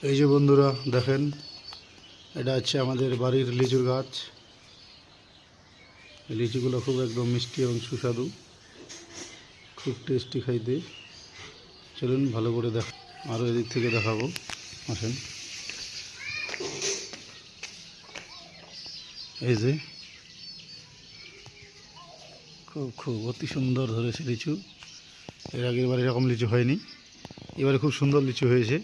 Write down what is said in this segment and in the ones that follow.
এই যে বন্ধুরা দেখেন, এটা হচ্ছে আমাদের বাড়ির লিচুর গাছ। এই লিচুগুলো খুব একদম মিষ্টি এবং সুস্বাদু, খুব টেস্টি খাইতে। চলুন ভালো করে আরও এদিক থেকে দেখাবো, আসেন। এই যে খুব অতি সুন্দর ধরেছে লিচু। এর আগের বারে এরকম লিচু হয়নি, এবারে খুব সুন্দর লিচু হয়েছে।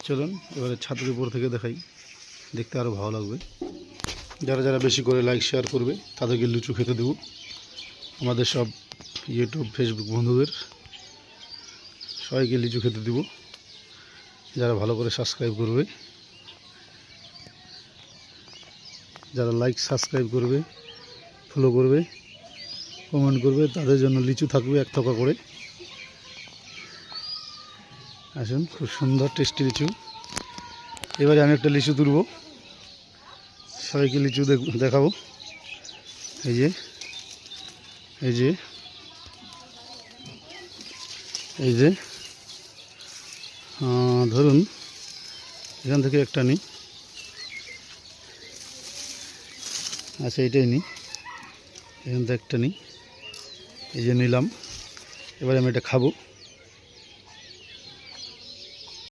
চলুন এবারে ছাদের উপর থেকে দেখাই, দেখতে আরও ভালো লাগবে। যারা যারা বেশি করে লাইক শেয়ার করবে তাদেরকে লিচু খেতে দেব। আমাদের সব ইউটিউব ফেসবুক বন্ধুদের সবাইকে লিচু খেতে দেব, যারা ভালো করে সাবস্ক্রাইব করবে। যারা লাইক সাবস্ক্রাইব করবে, ফলো করবে, কমেন্ট করবে, তাদের জন্য লিচু থাকবে 1 টাকা করে। আসুন, খুব সুন্দর টেস্টি লিচু। এবারে আমি একটা লিচু তুলব, সবাইকে লিচু দেখাবো। এই যে এই যে এই যে ধরুন এখান থেকে একটা নিই। আচ্ছা, এটাই নিই, এখান থেকে একটা নিই। এই যে নিলাম, এবারে আমি এটা খাবো।